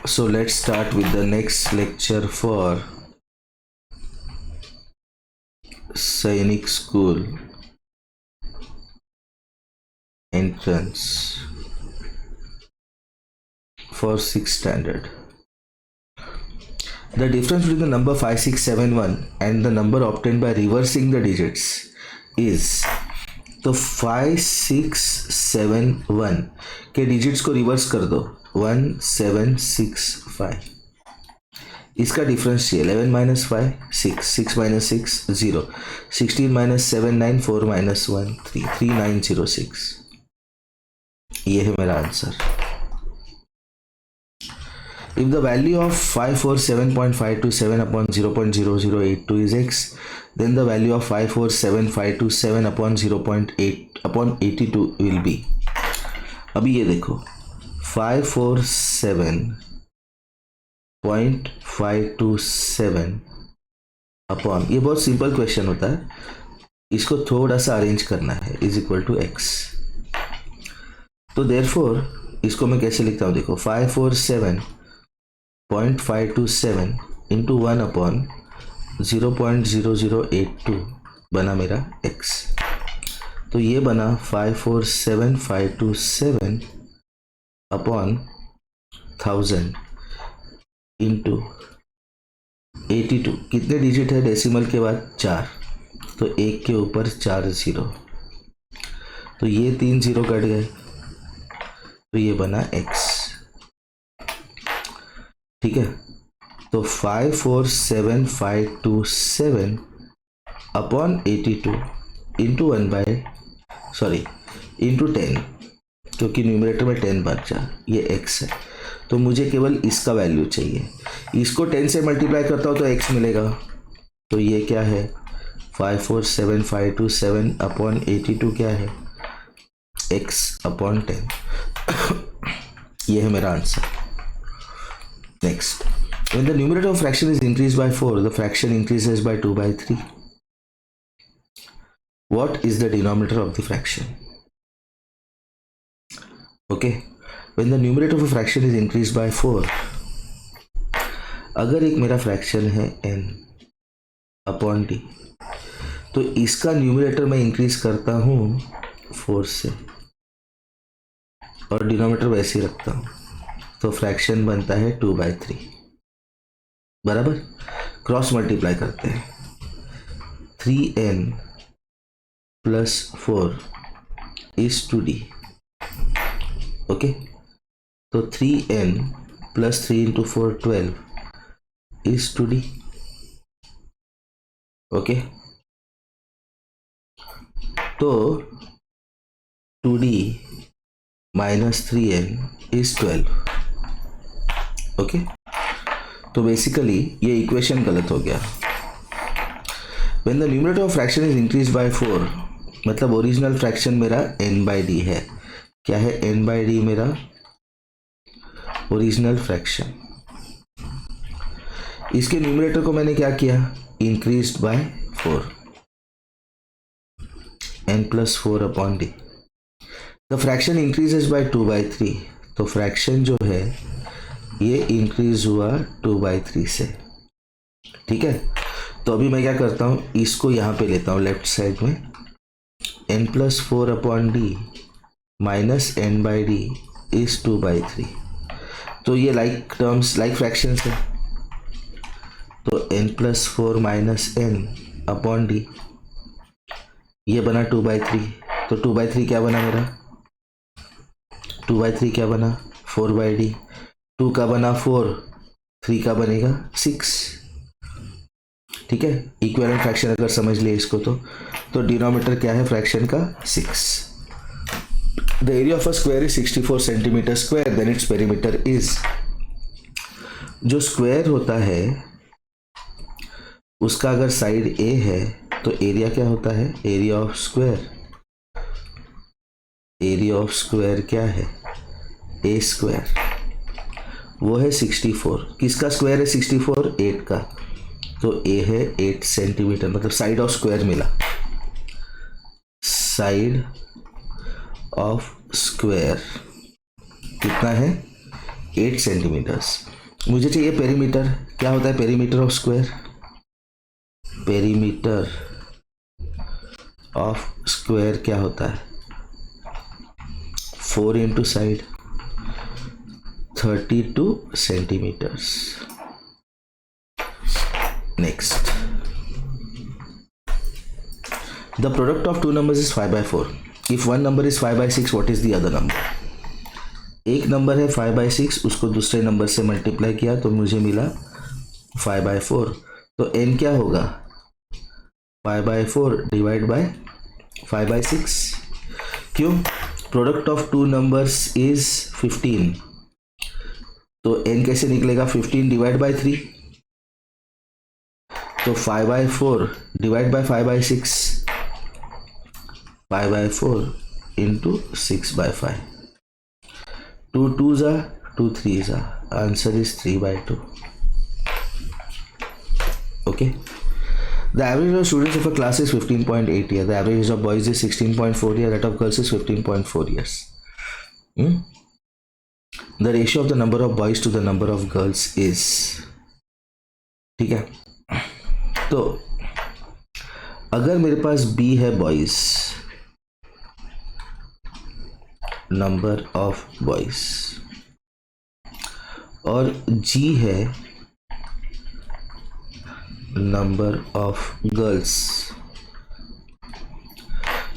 So let's start with the next lecture for Sainik School entrance for 6th standard. The difference between the number 5671 and the number obtained by reversing the digits is, तो 5671 के digits को reverse कर दो 1765, इसका difference चाहिए 11 minus 5 6, 6 minus 6 0, 16 minus 7 9, 4 minus 1 3, 3906. ये है मेरा answer. If the value of 547.527 upon 0.0082 is x, then the value of 547.527 upon 0.8 upon 82 will be. अभी ये देखो 547.527 अपॉन, ये बहुत सिंपल क्वेश्चन होता है, इसको थोड़ा सा अरेंज करना है, इज इक्वल टू एक्स. तो देयरफॉर इसको मैं कैसे लिखता हूँ, देखो 547.527 इंटू 1 अपॉन 0.0082 बना मेरा x. तो ये बना 547.527 अपॉन 1000 इंटू 82. कितने डिजिट है डेसिमल के बाद? 4. तो एक के ऊपर 4 0, तो ये 3 0 कट गए, तो ये बना x. ठीक है, तो 547.527 अपॉन 82 इंटू 10, क्योंकि न्यूमरेटर में 10 बचा, ये x है. तो मुझे केवल इसका वैल्यू चाहिए. इसको 10 से मल्टीप्लाई करता हूँ तो x मिलेगा. तो ये क्या है 547.527 अपॉन 82 क्या है x अपॉन 10. ये है मेरा answer. Next, when the numerator of fraction is increased by 4, the fraction increases by 2 by 3. What is the denominator of the fraction? Okay, when the numerator of a fraction is increased by 4, अगर एक मेरा fraction है n upon d, तो इसका numerator मैं increase करता हूँ 4 से और डिनोमिनेटर वैसे ही रखता हूँ, तो फ्रैक्शन बनता है 2 by 3. बराबर. क्रॉस मल्टीप्लाई करते हैं, 3n plus 4 is 2d. Okay, तो 3n plus 3 into 4 12 is 2d. Okay, तो 2d minus 3n is 12. Okay, तो बेसिकली ये इक्वेशन गलत हो गया. When the numerator of fraction is increase by 4, मतलब ओरिजिनल फ्रैक्शन मेरा n बाई डी है. क्या है n बाई डी? मेरा ओरिजिनल फ्रैक्शन. इसके न्यूमरेटर को मैंने क्या किया, increase by 4, n plus 4 upon D. The fraction increases by 2 by 3, तो फ्रैक्शन जो है ये इंक्रीज हुआ 2 by 3 से. ठीक है, तो अभी मैं क्या करता हूँ, इसको यहाँ पे लेता हूँ लेफ्ट साइड में, n plus 4 upon D minus n by D is 2 by 3. तो ये लाइक टर्म्स, लाइक फ्रैक्शंस है, तो n plus 4 minus n upon D, ये बना 2 by 3. तो 2 by 3 क्या बना मेरा, 2 by 3 क्या बना 4 by d. 2 का बना 4, 3 का बनेगा 6. ठीक है, इक्विवेलेंट फ्रैक्शन अगर समझ लिए इसको तो डिनोमिनेटर क्या है फ्रैक्शन का 6. The area of a square is 64 centimetre square, then its perimeter is. जो स्क्वायर होता है उसका अगर साइड a है तो एरिया क्या होता है, area of square. Area of square क्या है, a स्क्वायर, वो है 64. किसका स्क्वायर है 64? 8 का. तो a है 8 सेंटीमीटर, मतलब साइड ऑफ स्क्वायर मिला. साइड ऑफ स्क्वायर कितना है 8 सेंटीमीटर्स। मुझे चाहिए पेरीमीटर। क्या होता है perimeter of square? Perimeter of square क्या होता है? 4 into side, 32 centimetres. Next, the product of two numbers is 5/4। If one number is 5/6, what is the other number? एक नंबर है 5/6, उसको दूसरे नंबर से मल्टीप्लाई किया तो मुझे मिला 5/4। तो n क्या होगा? 5/4 डिवाइड बाय 5/6। क्यों? Product of two numbers is 15, तो n कैसे निकलेगा? 15 डिवाइड बाय 3, तो 5/4 divide by 5/6, 5/4 into 6/5, 2 2s are 2 3s are, answer is 3/2. Okay, the average of students of a class is 15.8 years. The average age of boys is 16.4 years. That of girls is 15.4 years. The ratio of the number of boys to the number of girls is, ठीक है, तो अगर मेरे पास B है boys, number of boys, और G है number of girls,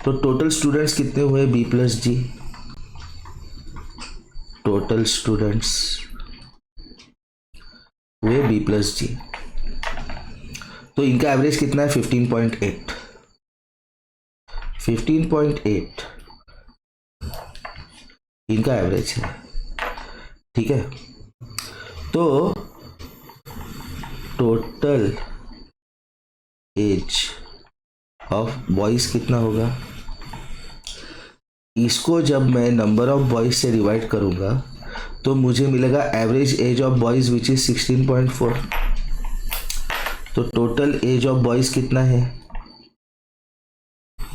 तो total students कितने हुए? B plus G। Total students हुए B प्लस G। तो इनका एवरेज कितना है? 15.8। 15.8 इनका एवरेज है, ठीक है। तो टोटल एज ऑफ बॉयज कितना होगा? इसको जब मैं नंबर ऑफ बॉयज से डिवाइड करूंगा तो मुझे मिलेगा average age of boys which is 16.4। तो टोटल एज ऑफ बॉयज कितना है?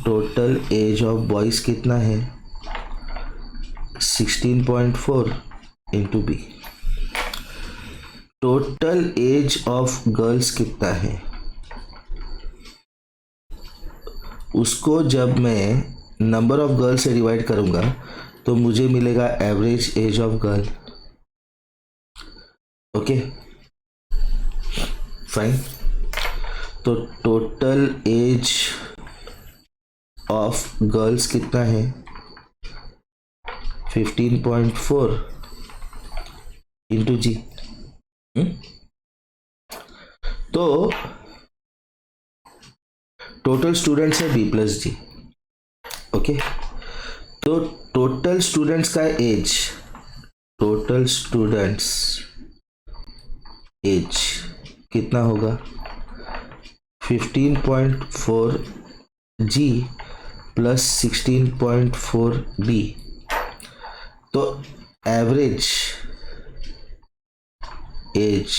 टोटल एज ऑफ बॉयज कितना है? 16.4 into B. Total age of girls कितना है? उसको जब मैं नंबर ऑफ गर्ल से डिवाइड करूंगा तो मुझे मिलेगा average age of girl. Okay fine. तो टोटल एज ऑफ गर्ल्स कितना है? 15.4 इंटू जी। तो टोटल स्टूडेंट्स है B प्लस जी। ओके, तो टोटल स्टूडेंट्स का एज, टोटल स्टूडेंट्स एज कितना होगा? 15.4 G प्लस 16.4 B। तो average age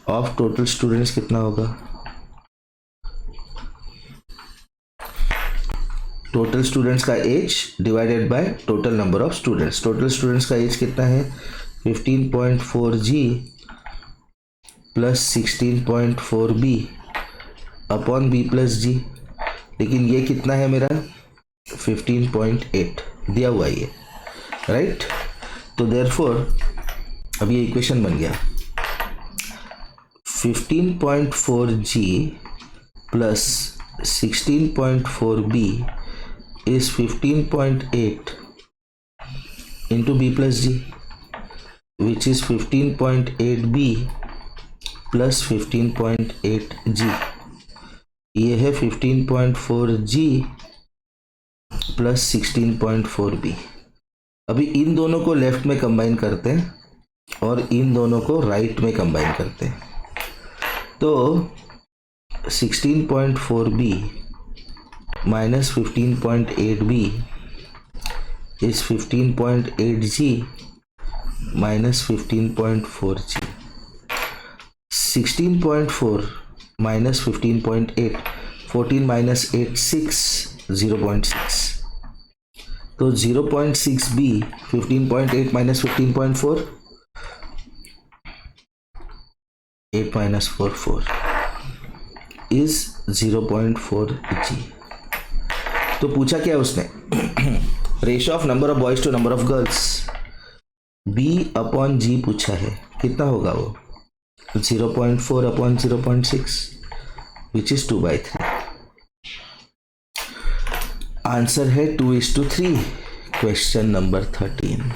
of total students कितना होगा? टोटल स्टूडेंट्स का age divided by total number of students. Total students का एज कितना है? 15.4 G plus 16.4 B upon B plus G। लेकिन ये कितना है मेरा? 15.8 दिया हुआ ये, राइट। तो देयरफॉर अब ये इक्वेशन बन गया 15.4 G plus 16.4 B is 15.8 into B plus G, which is 15.8 B plus 15.8 G। ये है 15.4 G प्लस 16.4 B। अभी इन दोनों को लेफ्ट में कंबाइन करते हैं और इन दोनों को राइट में कंबाइन करते हैं। तो 16.4 B minus 15.8 B is 15.8 G minus 15.4 G। 16.4 minus 15.8, 14 minus 8 6, 0.6। तो 0.6b 15.8 minus 15.4 8 minus 4 is 0.4g। तो पूछा क्या उसने, ratio of number of boys to number of girls b/g पूछा है, कितना होगा वो 0.4/0.6 विच इज 2/3। आंसर है 2:3। Question number 13।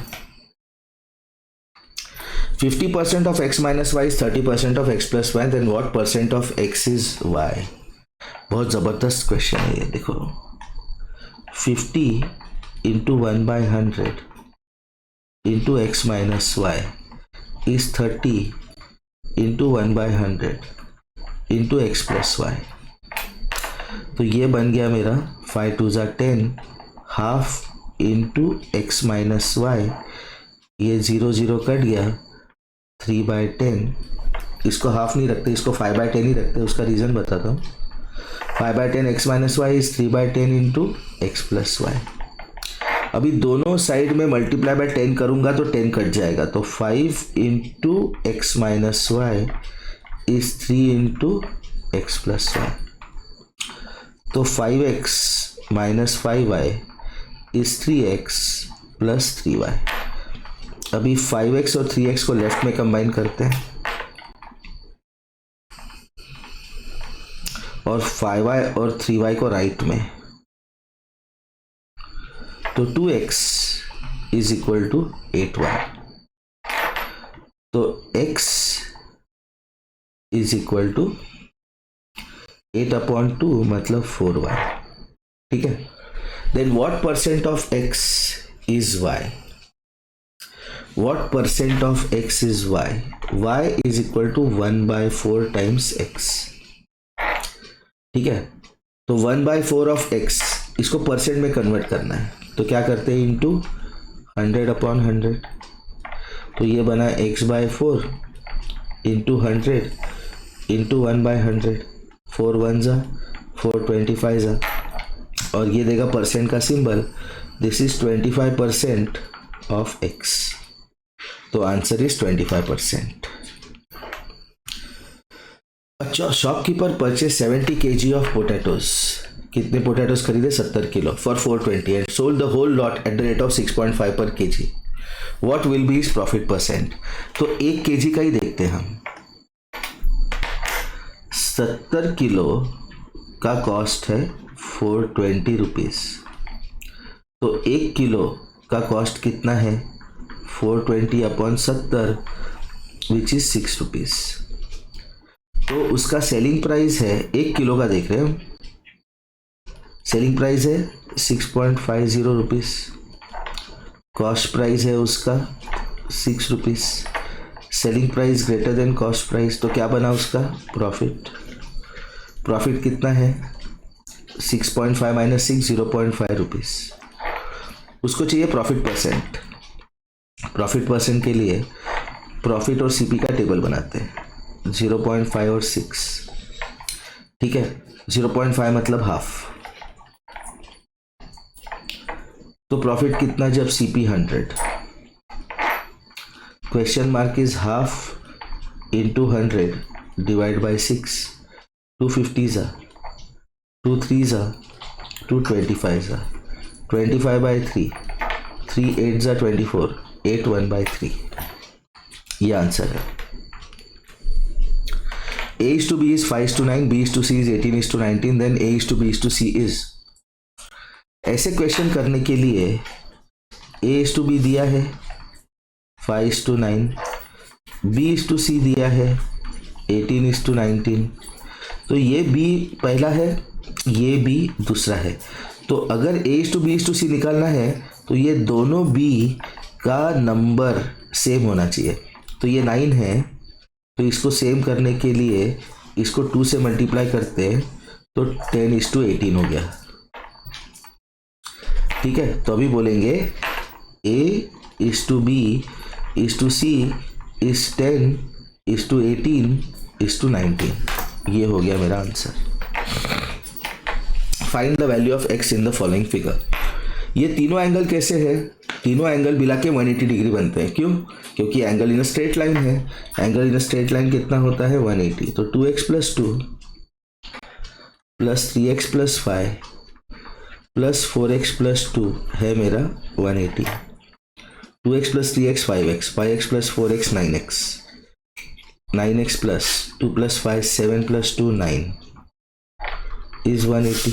50% of x minus y is 30% of x plus y, then what percent of x is y? बहुत ज़बरदस्त question है ये, देखो 50 into 1/100 into x minus y is 30 into 1/100 into x plus y। तो ये बन गया मेरा 5 2 ज़ा 10 half into x minus y, ये 0 0 कट गया 3/10। इसको हाफ नहीं रखते, इसको 5/10 ही रखते, उसका रीज़न बताता हूँ। 5/10 x minus Y is 3/10 into x plus Y. अभी दोनों साइड में मल्टीप्लाई बाय 10 करूँगा तो 10 कट जाएगा, तो 5 into x minus Y is 3 into x plus y. तो 5x minus 5y is 3x plus 3y। अभी 5x और 3x को लेफ्ट में कंबाइन करते हैं और 5y और 3y को राइट में, तो 2x is equal to 8y। तो x इज इक्वल टू 8/2 मतलब 4y। ठीक है, then what percent of x is y? What percent of x is y? y is equal to 1/4 times x। ठीक है, तो 1/4 ऑफ x इसको percent में convert करना है, तो क्या करते हैं इंटू 100/100। तो ये बना x/4 इंटू 100 इंटू 1/100। 4 1 ज़ा 4 25 ज़ा, और ये देगा परसेंट का symbol, this is 25% of x। तो आंसर इज 25%। अच्छा, shopkeeper purchase 70 kg of potatoes. कितने पोटैटोज खरीदे? 70 किलो for 420 and sold the whole lot at the rate of 6.5 per kg। What will be his profit percent? तो 1 kg का ही देखते हैं हम। 70 किलो का कॉस्ट है 420 रुपीज़, तो 1 किलो का कॉस्ट कितना है? 420/70 विच इज 6 रुपीज़। तो उसका सेलिंग प्राइस है, 1 किलो का देख रहे हैं हम, सेलिंग प्राइस है 6.50 रुपीज़, कॉस्ट प्राइस है उसका 6 rupees, selling price greater than cost price, तो क्या बना उसका प्रॉफिट? प्रॉफिट कितना है? 6.5 माइनस 6 0.5 रुपीज़। उसको चाहिए प्रॉफिट परसेंट। प्रॉफिट परसेंट के लिए प्रॉफिट और सीपी का टेबल बनाते हैं, 0.5 और 6। ठीक है, 0.5 मतलब हाफ, तो प्रॉफिट कितना जब CP 100? Question mark is half into 100 divide by 6। 250 ज़ा 2 3 ज़ा 225 ज़ा 25/3 3 8 ज़ा 24 8 1/3। ये आंसर है। A/B is 5:9, B/C is 18:19, then A/B/C is। ऐसे क्वेश्चन करने के लिए A/B दिया है 5:9, B/C दिया है 18:19, तो ये B पहला है, ये B दूसरा है। तो अगर A/B/C निकालना है तो ये दोनों B का नंबर सेम होना चाहिए। तो ये 9 है, तो इसको सेम करने के लिए इसको 2 से मल्टीप्लाई करते हैं, तो 10:18 हो गया। ठीक है, तो अभी बोलेंगे A/B/C is 10:18:19। ये हो गया मेरा answer. Find the value of x in the following figure. ये तीनों एंगल कैसे है, तीनों एंगल मिला के 180 डिग्री बनते हैं। क्यों? क्योंकि angle in a straight line है। Angle in a straight line कितना होता है 180। तो 2x + 2 + 3x + 5 + 4x + 2 है मेरा 180। 2x + 3x 5x, 5x + 4x 9x, 9x + 2 + 5 7 + 2 9 is 180।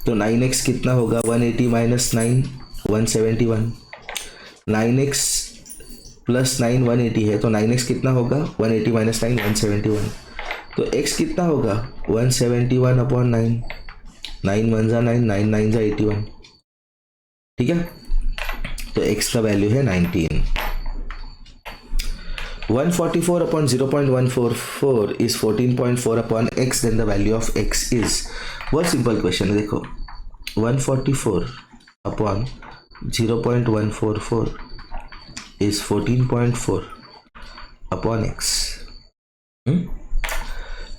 तो 9x कितना होगा, 180 - 9 171। 9x + 9 180 है, तो 9x कितना होगा, 180 - 9 171। तो x कितना होगा 171/9। 9 1 = 9, 9 9 = 81। ठीक है, तो x का वैल्यू है 19। 144/0.144 is 14.4/x, then the value of x is, बहुत सिंपल क्वेश्चन है। देखो 144/0.144 is 14.4/x।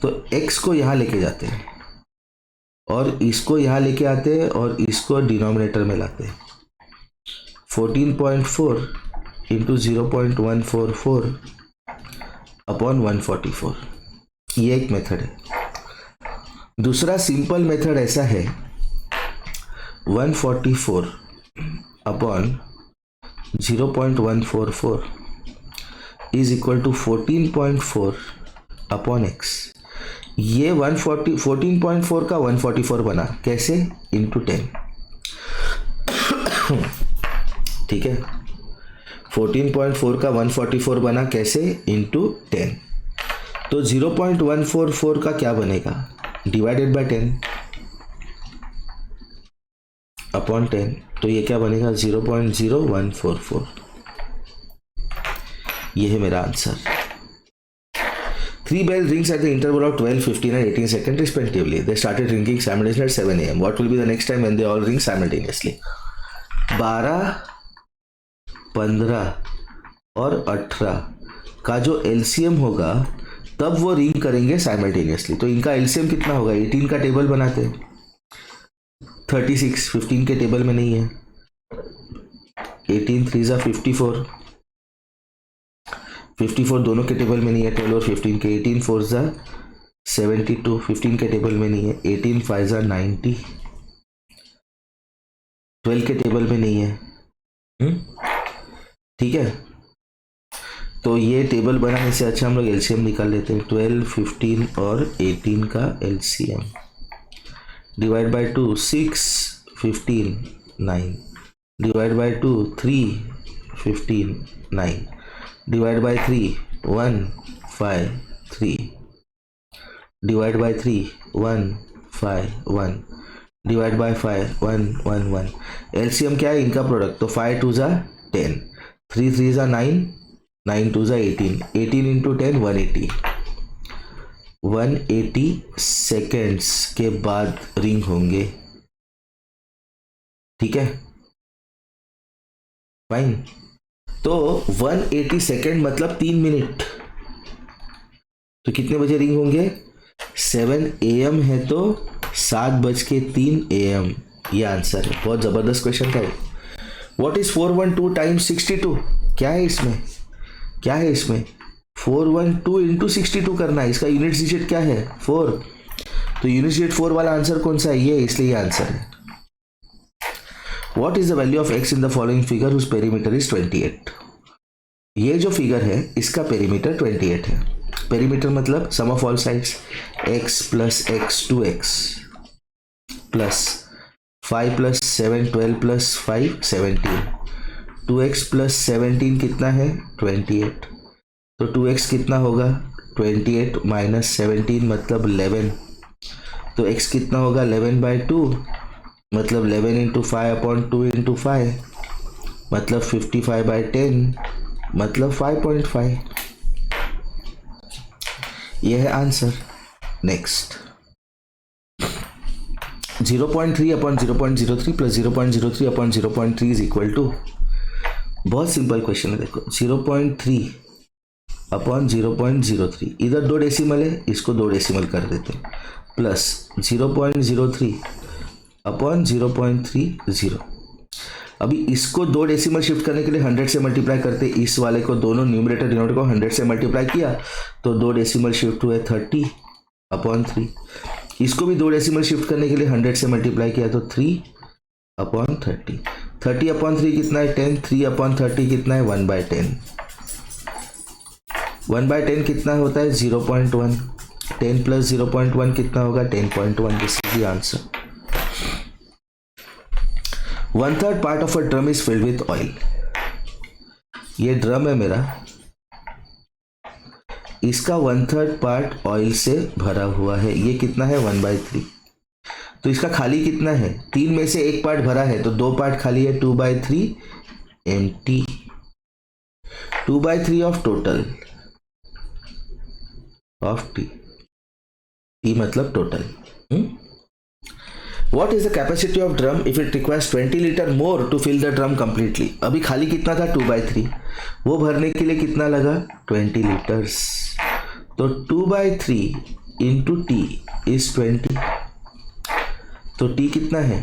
तो x को यहाँ लेके जाते हैं और इसको यहाँ लेके आते हैं और इसको डिनोमिनेटर में लाते हैं। 14.4 × 0.144/144, ये एक मेथड है। दूसरा सिंपल मेथड ऐसा है, 144/0.144 इज इक्वल टू 14.4/x। ये 14.4 का 144 बना, कैसे, इंटू 10। ठीक है, 14.4 का 144 बना कैसे, इंटू 10। तो 0.144 का क्या बनेगा, डिवाइडेड बाय 10/10। तो ये क्या बनेगा, 0.0144। ये है मेरा answer. 3 bell rings at the interval of 12, 15 and 18 seconds respectively. They started ringing simultaneously at 7 AM. What will be the next time when they all ring simultaneously? 12, 15 और 18 का जो LCM होगा तब वो रिंग करेंगे साइमल्टेनियसली। तो इनका LCM कितना होगा, 18 का टेबल बनाते हैं, 36 15 के टेबल में नहीं है। 18 3 = 54, 54 दोनों के टेबल में नहीं है, 12 और 15 के। 18 4 = 72, 15 के टेबल में नहीं है। 18 5 = 90, 12 के टेबल में नहीं है। ठीक है, तो ये टेबल बनाने से अच्छा हम लोग एलसीएम निकाल लेते हैं। 12 15 और 18 का LCM divide by 2 6 15 9 divide by 2 3 15 9 divide by 3 1 5 3 divide by 3 1 5 1 divide by 5 1 1 1। LCM क्या है, इनका प्रोडक्ट। तो 5 2 = 10, 3 3 = 9, 9 2 = 18, 18 × 10 180। 180 सेकेंड्स के बाद रिंग होंगे। ठीक है, फाइन। तो 180 सेकेंड मतलब 3 मिनट। तो कितने बजे रिंग होंगे, 7 AM है तो 7:03 AM। ये आंसर है। बहुत जबरदस्त क्वेश्चन था। What is 412 × 62? क्या है इसमें, क्या है इसमें, 412 × 62 करना है। इसका यूनिट डिजिट क्या है, 4। तो यूनिट डिजिट 4 वाला आंसर कौन सा है, ये, इसलिए ये आंसर है। What is the value of x in the following figure whose perimeter is 28? ये जो फिगर है इसका पेरीमीटर 28 है। पेरीमीटर मतलब sum of all sides, x + x 2x plus 5 + 7 12 + 5 17, 2x + 17 कितना है 28। तो 2x कितना होगा 28 - 17 मतलब 11। तो x कितना होगा 11/2 मतलब 11 × 5/2 × 5 मतलब 55/10 मतलब 5.5। यह है answer. Next 0.3/0.03 + 0.03/0.3 is equal to, बहुत सिंपल क्वेश्चन है। देखो 0.3/0.03, इधर 2 डेसिमल है, इसको 2 डेसिमल कर देते हैं, प्लस 0.03/0.30 अभी इसको दो डेसिमल शिफ्ट करने के लिए 100 से मल्टीप्लाई करते, इस वाले को दोनों न्यूमरेटर डिनोमिनेटर को 100 से मल्टीप्लाई किया तो दो डेसिमल शिफ्ट हुए 30/3। इसको भी दो डेसिमल शिफ्ट करने के लिए 100 से मल्टीप्लाई किया तो 3/30। 30/3 कितना है 10, 3/30 कितना है 1/10। 1/10 कितना होता है 0.1, 10 प्लस 0.1 कितना होगा 10.1। This is the answer. 1/3 part of a drum is filled with oil. ये ड्रम है मेरा, इसका 1/3 पार्ट ऑयल से भरा हुआ है। ये कितना है 1/3। तो इसका खाली कितना है, 3 में से एक पार्ट भरा है तो 2 पार्ट खाली है, 2/3 empty. 2/3 of total of T, T मतलब total. What is the capacity of drum if it requires 20 litre more to fill the drum completely? अभी खाली कितना था 2/3, वो भरने के लिए कितना लगा 20 लीटर्स। तो 2/3 इंटू टी इज 20। तो टी कितना है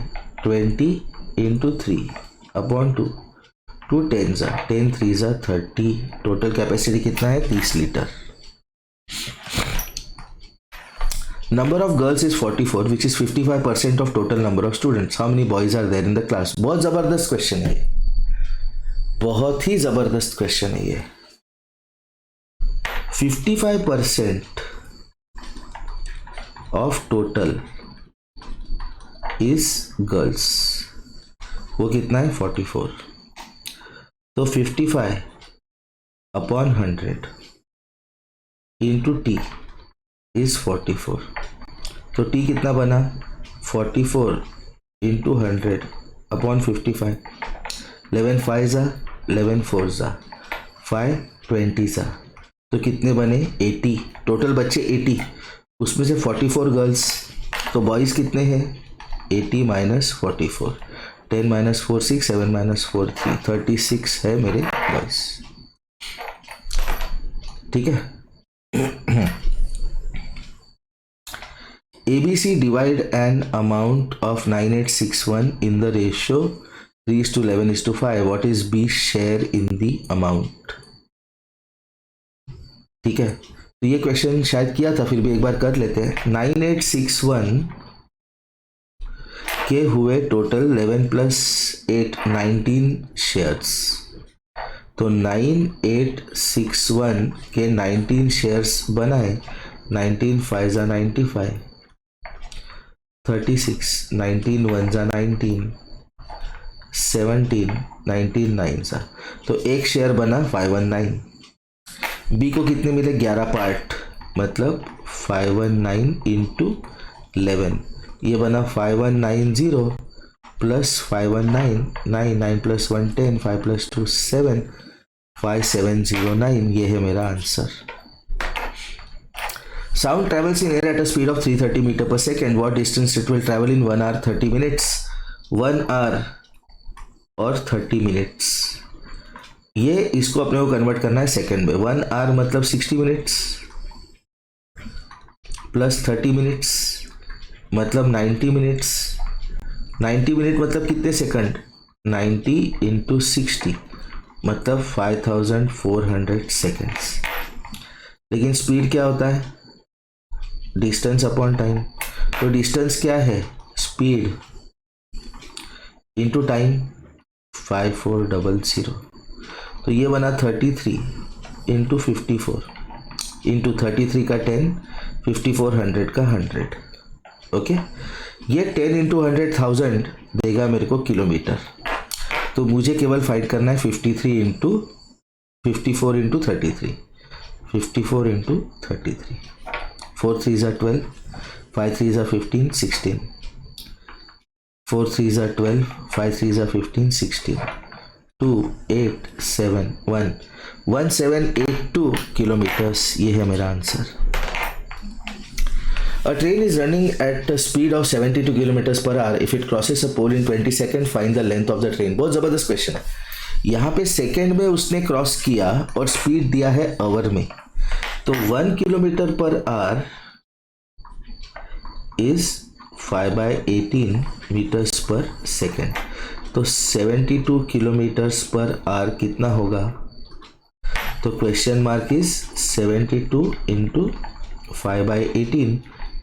20 इंटू 3/2, 2 10 जा 10 3 जा 30। टोटल कैपेसिटी कितना है 30 litre. Number of girls is 44 which is 55% of total number of students. How many boys are there in the class? बहुत जबरदस्त क्वेश्चन है ये, बहुत ही जबरदस्त क्वेश्चन है ये। 55% of total is girls, वो कितना है 44। तो 55/100 इंटू टी इज 44। तो टी कितना बना 44 इंटू 100/55। 11 5 जा 11 4 जा 5 20 जा, तो कितने बने 80। टोटल बच्चे 80, उसमें से 44 गर्ल्स, तो बॉयज़ कितने हैं 80 माइनस 44, 10 माइनस 4 6, 7 माइनस 4 3, 36 है मेरे बॉयज़। ठीक है। ABC divide an amount of 9861 in the ratio 3:11:5. What is B's share in the amount? ठीक है, तो ये क्वेश्चन शायद किया था, फिर भी एक बार कर लेते हैं। 9861 के हुए टोटल 11 + 8 19 शेयर्स। तो 9861 के 19 शेयर्स बनाए, 19 5 जा 95, 36 19 1 जा 19, 17 19 9 जा, तो एक शेयर बना 519। बी को कितने मिले 11 पार्ट, मतलब 519 इंटू 11, ये बना 5190 प्लस 519 9 9 + 1 10 5 + 2 7 5709। ये है मेरा answer. Sound travels in air at a speed of 330 meter per second. What distance it will travel in 1 hour 30 minutes? 1 hour और 30 minutes। ये इसको अपने को कन्वर्ट करना है सेकंड में। 1 hour मतलब 60 मिनट्स प्लस 30 मिनट्स मतलब 90 मिनट्स। 90 मिनट मतलब कितने सेकंड, 90 इंटू 60 मतलब 5400 सेकेंड्स। लेकिन स्पीड क्या होता है, डिस्टेंस अपॉन टाइम। तो डिस्टेंस क्या है, स्पीड इंटू टाइम 5400। तो ये बना 33 इंटू 54 इंटू 33 का 10, 5400 का 100। ओके, ये 10 इंटू 100,000 देगा मेरे को किलोमीटर। तो मुझे केवल फाइंड करना है 53 into 54 into 33, 54 into 33। 4 3 are 12, 5 3 are 15 16, 4 3 are 12, 5 3 are 15 16, 2 8 7 1 1782 kilometres. ये है मेरा answer. A train is running at a speed of 72 kilometers per hour. If it crosses a pole in 20 seconds, find the length of the train. बहुत जबरदस्त question है। यहाँ पे second में उसने क्रॉस किया और स्पीड दिया है आवर में। तो 1 kilometre per hour is 5/18 metres per second. तो 72 किलोमीटर्स पर आवर कितना होगा? तो question mark is 72 into 5/18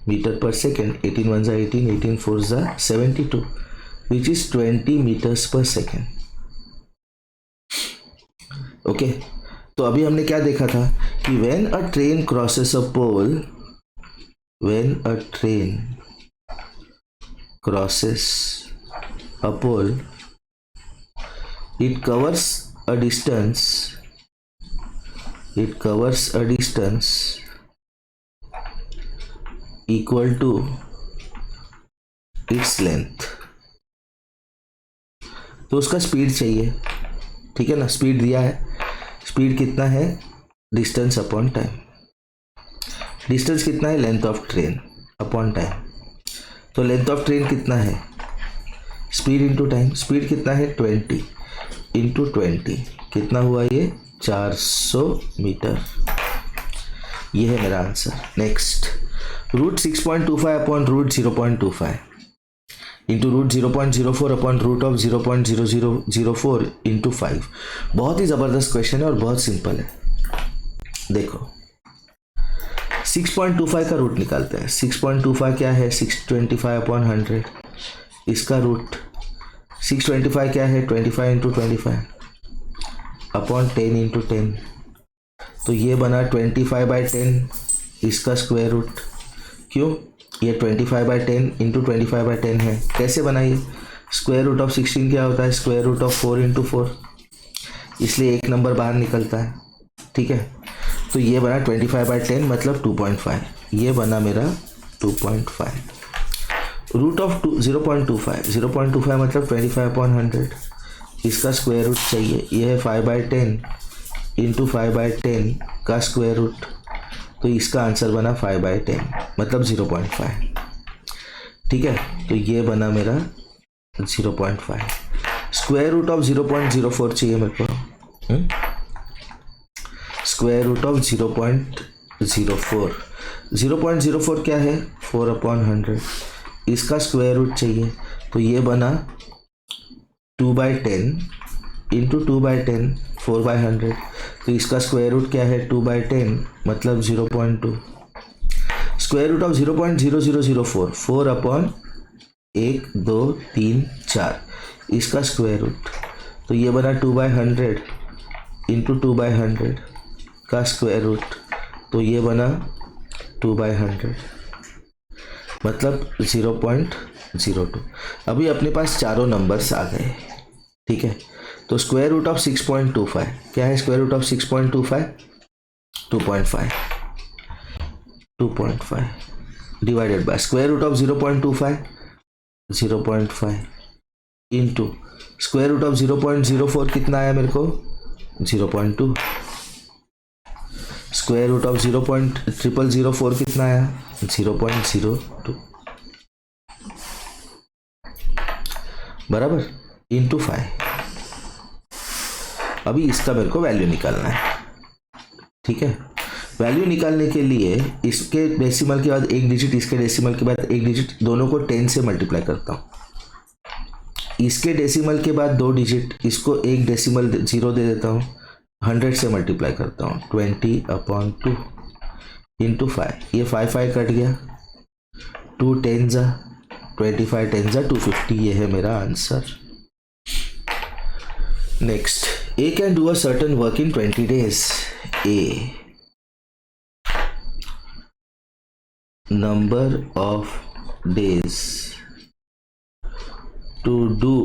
metre per second. 18 1 ज़ा 18, 18 4 ज़ा 72, which is 20 metres per second. Okay, तो अभी हमने क्या देखा था कि when a train crosses a pole, when a train crosses a pole, it covers a distance equal to its length. तो उसका स्पीड चाहिए, ठीक है ना. स्पीड दिया है, स्पीड कितना है? Distance upon time. डिस्टेंस कितना है? Length of train upon time. तो लेंथ ऑफ ट्रेन कितना है? Speed into time. स्पीड कितना है? 20 इंटू 20 कितना हुआ? ये 400 मीटर. ये है मेरा answer. Next, root 6.25 upon root 0.25 into root 0.04 upon root of 0.0004 into 5. बहुत ही ज़बरदस्त क्वेश्चन है और बहुत सिंपल है. देखो 6.25 का रूट निकालते हैं. 6.25 क्या है? 625 अपॉन 100. इसका रूट 625 क्या है? 25 इंटू 25 अपॉन 10 इंटू 10. तो ये बना 25/10. इसका स्क्वायर रूट. क्यों? ये 25/10 इंटू 25/10 है. कैसे बनाइए? स्क्वायर रूट ऑफ 16 क्या होता है? Square root of 4 into 4. इसलिए एक नंबर बाहर निकलता है, ठीक है. तो ये बना 25/10 मतलब 2.5. ये बना मेरा 2.5. रूट ऑफ 0.25 मतलब 25/100. इसका स्क्वायर रूट चाहिए. ये है 5/10 इंटू 5/10 का स्क्वायर रूट. तो इसका आंसर बना 5/10 मतलब 0.5, ठीक है. तो ये बना मेरा 0.5. स्क्वायर रूट ऑफ 0.04 चाहिए मेरे को. Square root of 0.04. 0.04 क्या है? 4/100. इसका स्क्वायर रूट चाहिए. तो ये बना 2/10 इंटू 2/10 4/100. तो इसका स्क्वायर रूट क्या है? 2/10 मतलब 0.2. Square root of 0.0004 4/1 2 3 4. इसका स्क्वायर रूट. तो ये बना 2/100 इंटू 2/100 का स्क्वायर रूट. तो ये बना 2/100 मतलब 0.02. अभी अपने पास चारों नंबर्स आ गए, ठीक है. तो स्क्वायर रूट ऑफ 6.25 क्या है? Square root of 6.25 2.5 divided by square root of 0.25 0.5 into square root of 0.04 कितना आया मेरे को? 0.2. स्क्वायर रूट ऑफ 0.0004 कितना आया? 0.02 बराबर इंटू 5. अभी इसका मेरे को वैल्यू निकालना है, ठीक है. वैल्यू निकालने के लिए इसके डेसिमल के बाद एक डिजिट, इसके डेसिमल के बाद एक डिजिट, दोनों को 10 से मल्टीप्लाई करता हूँ. इसके डेसिमल के बाद 2 डिजिट, इसको एक डेसिमल 0 दे देता हूँ. 100 से मल्टीप्लाई करता हूँ. 20/2 इंटू 5. ये 5 कट गया. 2 10 ज़ा 25 10 ज़ा 250. ये है मेरा answer. Next, A can do a certain work in 20 days. A, number of days to do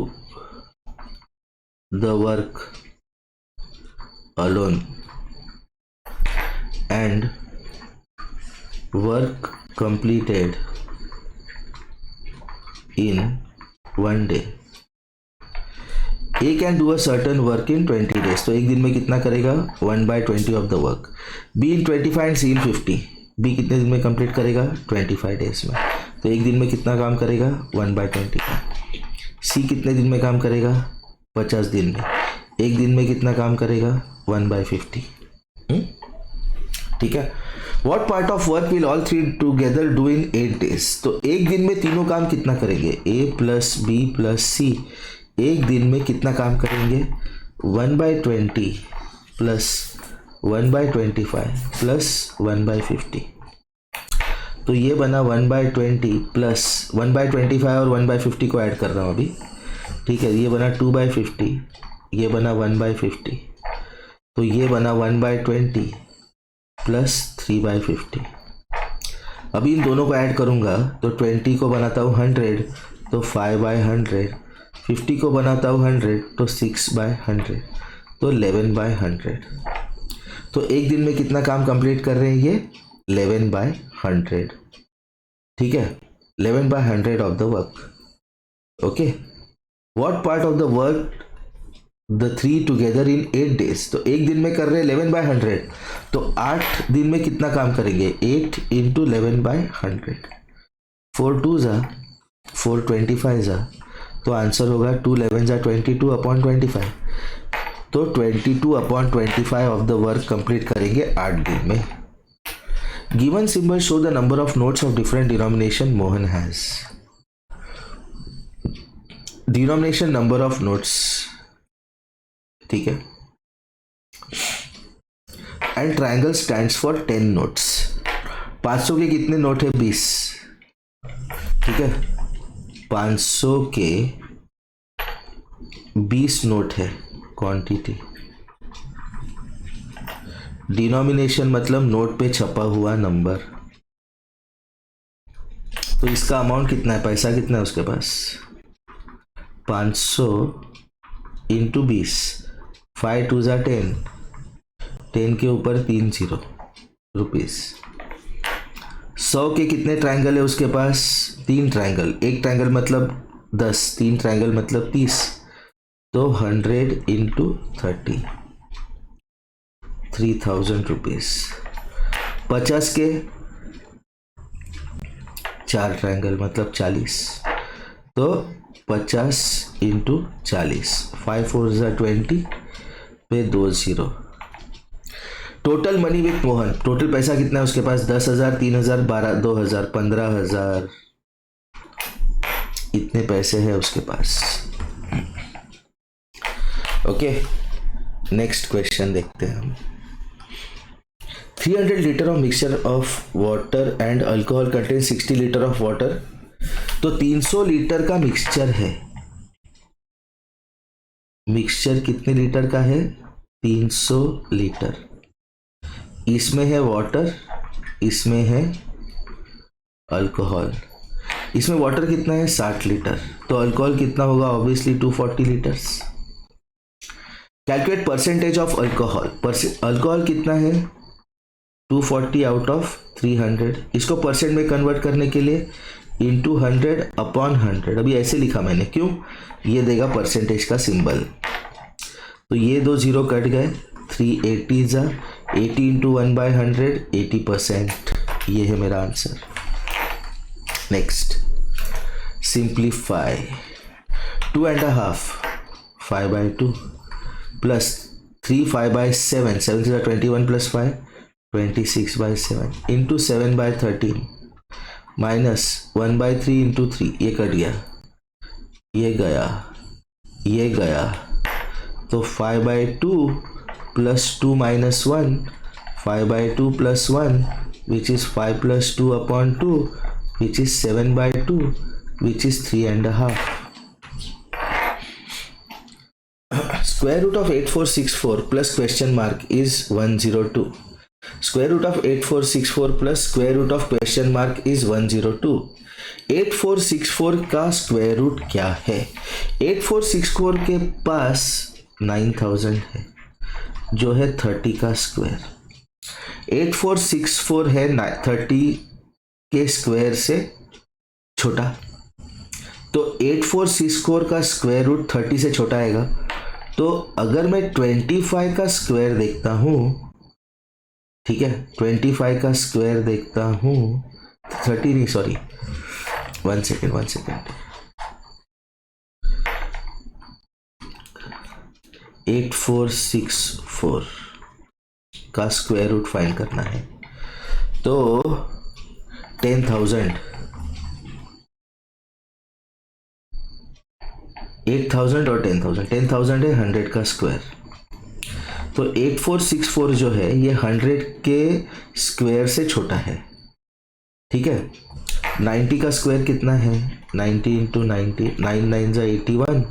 the work alone and work completed in 1 day. A can do a certain work in 20 days. तो एक दिन में कितना करेगा? 1/20 of the work. B in 25 and C in 50. B कितने दिन में complete करेगा? 25 डेज में. तो एक दिन में कितना काम करेगा? 1/20 का. C कितने दिन में काम करेगा? 50 दिन में. एक दिन में कितना काम करेगा? 1/50. ठीक है. What part of work will all three together do in 8 days? तो एक दिन में तीनों काम कितना करेंगे? A plus B plus C एक दिन में कितना काम करेंगे, 1/20 प्लस 1/25 प्लस 1/50। तो ये बना 1/20 प्लस 1/25 और 1/50 को ऐड कर रहा हूँ अभी, ठीक है। ये बना 2/50, ये बना 1/50, तो ये बना 1/20 प्लस 3/50। अभी इन दोनों को ऐड करूँगा तो 20 को बनाता हूँ 100, तो 5/100, 50 को बनाता हूँ 100, तो 6/100, तो 11/100। तो एक दिन में कितना काम कंप्लीट कर रहे हैं ये, 11/100, ठीक है। 11/100 of the work, okay. What part of the work the 3 together in 8 days। तो एक दिन में कर रहे हैं 11/100, तो 8 दिन में कितना काम करेंगे, 8 इंटू 11/100, 4 2 जा 4 25 जा, तो आंसर होगा 2 11 जा 22/25। तो 22/25 ऑफ द वर्क कंप्लीट करेंगे 8 दिन में। Given symbol show the number of notes of different denomination Mohan has. Denomination number of notes, ठीक है। And triangle stands for 10 notes. 500 के कितने नोट है, 20, ठीक है। 500 के 20 नोट है क्वांटिटी। डिनोमिनेशन मतलब नोट पे छपा हुआ नंबर। तो इसका अमाउंट कितना है, पैसा कितना है उसके पास, 500 इंटू 20, 5 2 जा 10, 10 के ऊपर 3 0 रुपीज। 100 के कितने ट्रायंगल है उसके पास, 3 ट्रायंगल। एक ट्रायंगल मतलब 10, 3 ट्रायंगल मतलब 30, तो 100 इंटू 30, 3000 रुपीज। 50 के 4 ट्रायंगल मतलब 40, तो 50 इंटू 40, 5 4 जा 20 पे 2 0। Total money with Mohan, total पैसा कितना है उसके पास, 10,000, 3,000, 12, 2,000, 15,000, इतने पैसे हैं उसके पास। ओके, नेक्स्ट क्वेश्चन देखते हैं हम। 300 litre of mixture of water and alcohol contain 60 litre of water. तो 300 लीटर का मिक्सचर है। मिक्सचर कितने लीटर का है, 300 लीटर। इसमें है वाटर, इसमें है अल्कोहल। इसमें वाटर कितना है, 60 लीटर, तो अल्कोहल कितना होगा, obviously 240 litres. Calculate percentage of alcohol. Alcohol कितना है, 240 आउट ऑफ 300। इसको परसेंट में कन्वर्ट करने के लिए इंटू 100/100। अभी ऐसे लिखा मैंने, क्यों, ये देगा परसेंटेज का सिंबल। तो ये 2 0 कट गए, 380 जा 80 इंटू 1/100, 80%। ये है मेरा आंसर। Next, simplify. 2.5 5/2 प्लस 3 5/7, 7 से 21 प्लस 5 26/7 इंटू 7/13 माइनस 1/3 इंटू 3, ये कट गया, ये गया, ये गया, तो 5/2 plus 2 minus 1, 5/2 plus 1 which is 5 plus 2/2 which is 7/2 which is 3.5। Square root of 8464 plus question mark is 102. Square root of 8464 plus square root of question mark is 102. 8464 का square root क्या है, 8464 के पास 9000 है जो है 30 का स्क्वायर। 8464 है 30 के स्क्वायर से छोटा, तो 8464 का स्क्वायर रूट 30 से छोटा आएगा। तो अगर मैं 25 का स्क्वायर देखता हूं, ठीक है, 25 का स्क्वायर देखता हूं, 30 नहीं, सॉरी, 1 सेकेंड, 8464 का स्क्वायर रूट फाइंड करना है। तो 10,000 8000 और 10,000, 10,000 है 100 का स्क्वायर, तो 8464 जो है ये 100 के स्क्वायर से छोटा है, ठीक है। 90 का स्क्वायर कितना है, 90 इंटू 90, 9 9 जा 81,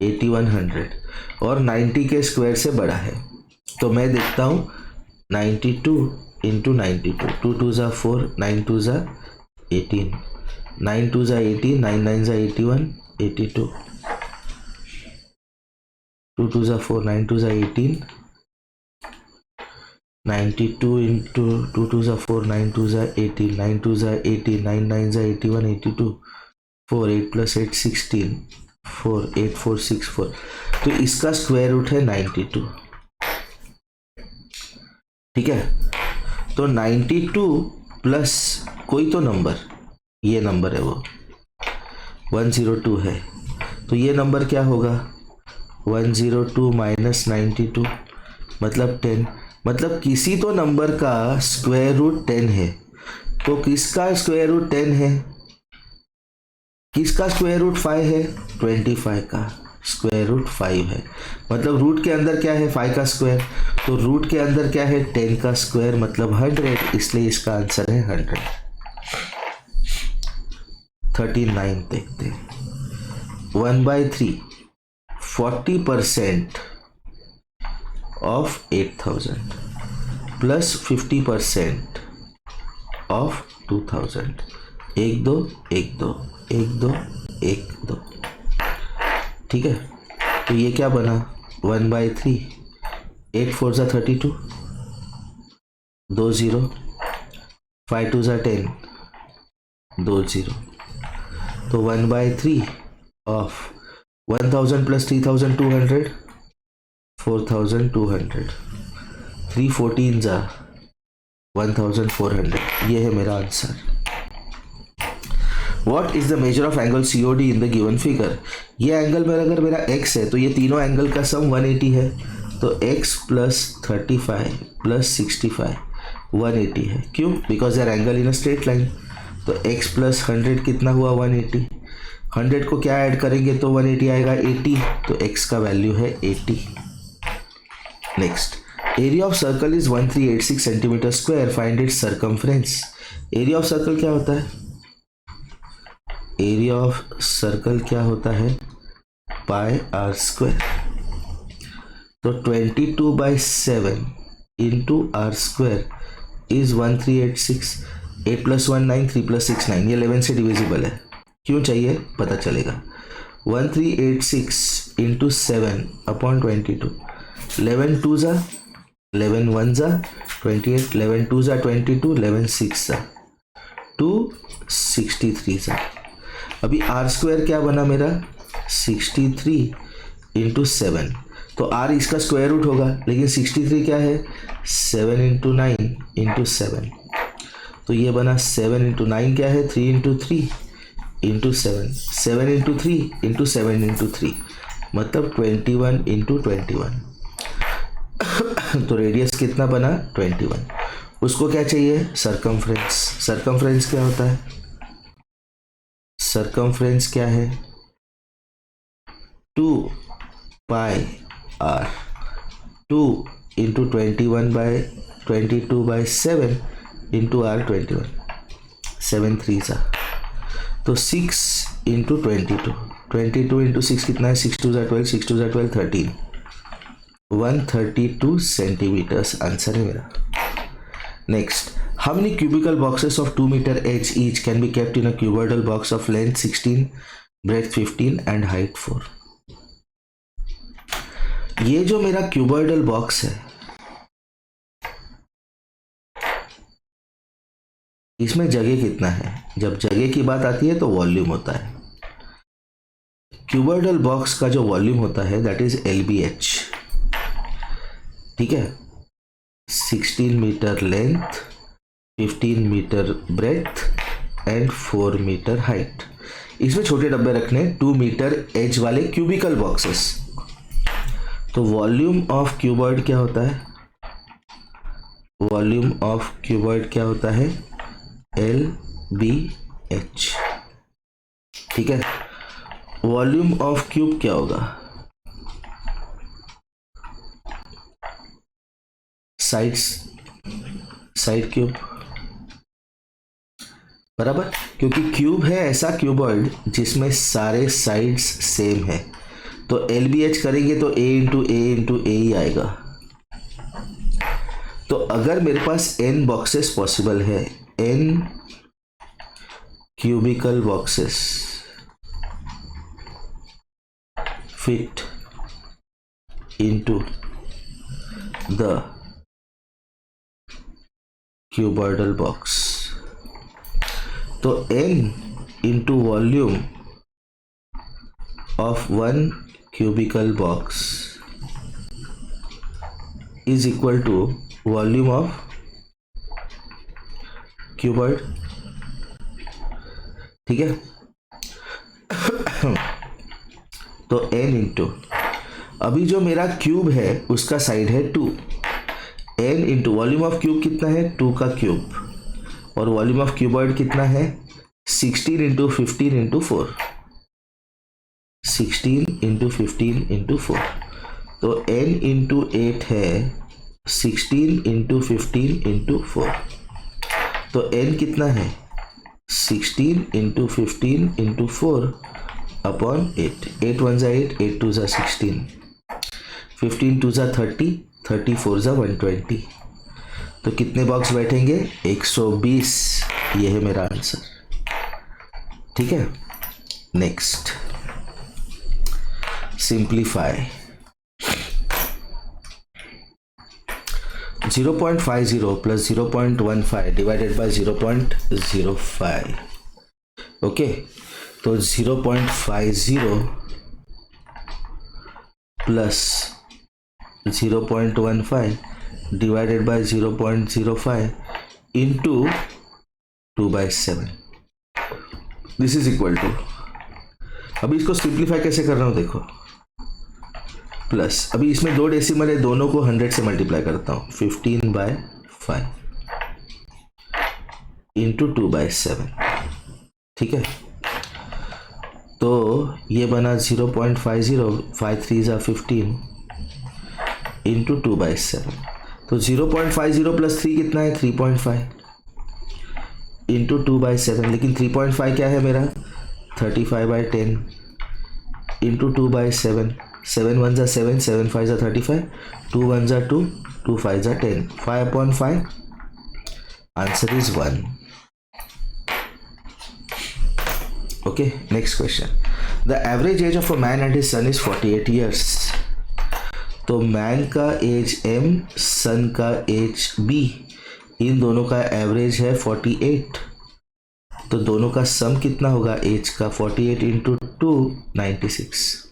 8100, और 90 के स्क्वायर से बड़ा है, तो मैं देखता हूँ 92 इंटू 92, 2 2 जा 4, 9 2 जा 18, 9 2 जा 18, 9 9 जा 81, 82, 2 2 जा 4, 9 2 जा 18, 92 इंटू 2 2 जा 4, 9 2 जा 18, 9 2 जा 80, 9 9 जा 81, 82, 4 8 प्लस 8 16, 4 8 4 6 4, तो इसका स्क्वायर रूट है 92, ठीक है। तो 92 प्लस कोई तो नंबर, ये नंबर है वो 102 है, तो ये नंबर क्या होगा 102 माइनस 92 मतलब 10, मतलब किसी तो नंबर का स्क्वायर रूट 10 है, तो किसका स्क्वायर रूट 10 है, किसका स्क्वायर रूट 5 है, 25 का स्क्वायर रूट 5 है, मतलब रूट के अंदर क्या है 5 का स्क्वायर, तो रूट के अंदर क्या है 10 का स्क्वायर मतलब 100, इसलिए इसका आंसर है 100। 39 देखते हैं, 1/3 40% ऑफ 8000 प्लस 50% ऑफ 2000, 1 2 1 2 1 2 1 2, ठीक है। तो ये क्या बना 1/3, 8 4 जा 32, 2 0, 5 2 जा 10, 2 0, तो 1/3 ऑफ 1000 प्लस 3200, 4200, 3 14 जा 1400, ये है मेरा answer. What is the measure of angle COD in the given figure? ये एंगल में अगर मेरा x है तो ये तीनों एंगल का सम 180 है, तो x प्लस 35 प्लस 65 180 है, क्यों, बिकॉज यार angle in a straight line, तो x प्लस 100 कितना हुआ 180, 100 को क्या ऐड करेंगे तो 180 आएगा 80, तो x का वैल्यू है 80। Next, area of circle is 1386 centimetre square, find its circumference. Area of circle क्या होता है, एरिया ऑफ सर्कल क्या होता है पाई आर स्क्वायर, तो 22/7 into r square is 1386, 8 plus 1 9, 3 plus 6 9, ये 11 से डिविजिबल है, क्यों चाहिए पता चलेगा, 1386 इंटू 7 अपॉन 22, 11 2 जा 11 1 जा 28, 11 2 जा 22, 11 6 जा 263 जा। अभी आर स्क्वायर क्या बना मेरा 63 इंटू 7, तो आर इसका स्क्वायर रूट होगा, लेकिन 63 क्या है 7 इंटू 9 इंटू 7, तो ये बना 7 इंटू 9 क्या है 3 into 3 into 7, 7 into 3 into 7 into 3 मतलब 21 इंटू 21, तो रेडियस कितना बना 21। उसको क्या चाहिए सर्कमफ्रेंस, सर्कमफ्रेंस क्या होता है, सर्कमफ्रेंस क्या है 2 पाई आर, 2 इंटू 21/22/7 इंटू आर 21, 7 3 सा, तो 6 इंटू 22, 22 इंटू 6 कितना है 6 2 जा 12, 6 2 जा 12 13, 132 सेंटीमीटर्स आंसर है मेरा। Next, how many cubical boxes of 2 meter each can be kept in a cuboidal box of length 16, breadth 15 and height 4? ये जो मेरा क्यूबॉइडल बॉक्स है इसमें जगह कितना है, जब जगह की बात आती है तो वॉल्यूम होता है। क्यूबॉइडल बॉक्स का जो वॉल्यूम होता है दैट इज LBH, ठीक है, 16 metre length, 15 metre breadth and 4 metre height. इसमें छोटे डब्बे रखने 2 मीटर एज वाले क्यूबिकल बॉक्सेस। तो वॉल्यूम ऑफ क्यूबॉइड क्या होता है, वॉल्यूम ऑफ क्यूबॉइड क्या होता है LBH, ठीक है। वॉल्यूम ऑफ क्यूब क्या होगा? साइड क्यूब बराबर, क्योंकि क्यूब है ऐसा क्यूबॉइड जिसमें सारे साइड्स सेम है, तो LBH करेंगे तो A इंटू ए ही आएगा। तो अगर मेरे पास n बॉक्सेस पॉसिबल है, n cubical boxes fit into the cuboidal box, तो n into volume of one cubical box is equal to volume of cuboid, ठीक है। तो n इंटू, अभी जो मेरा क्यूब है उसका साइड है 2, n into volume of cube कितना है 2 का क्यूब, और वॉल्यूम ऑफ क्यूबॉइड कितना है 16 इंटू 15 इंटू 4, 16 इंटू 15 इंटू 4, तो n इंटू 8 है 16 इंटू 15 इंटू 4, तो n कितना है 16 इंटू 15 इंटू 4 अपॉन 8, 8 1 जा 8, 8 2 जा 16, 15 2 जा 30, 34 जा 120, तो कितने बॉक्स बैठेंगे 120, ये है मेरा आंसर, ठीक है। Next, simplify, 0.50 plus 0.15 divided by 0.05, okay, तो 0.50 plus 0.15 divided by 0.05 into 2/7, this is equal to, अभी इसको सिंप्लीफाई कैसे कर रहा हूँ देखो, प्लस, अभी इसमें 2 डेसिमल है, दोनों को 100 से मल्टीप्लाई करता हूँ, 15/5 इंटू 2/7, ठीक है। तो ये बना 0.50, 5 3 जा 15 इंटू 2/7, तो 0.50 प्लस 3 कितना है 3.5 इंटू 2/7, लेकिन 3.5 क्या है मेरा 35/10 इंटू 2/7, 7 1 जा 7, 7 5 जा 35, 2 1 जा 2, 2 5 जा 10, 5/5, answer is 1, okay. Next question, the average age of a man and his son is 48 years, तो मैन का एज m, सन का एज b, इन दोनों का एवरेज है 48, तो दोनों का सम कितना होगा एज का 48 into 2 96,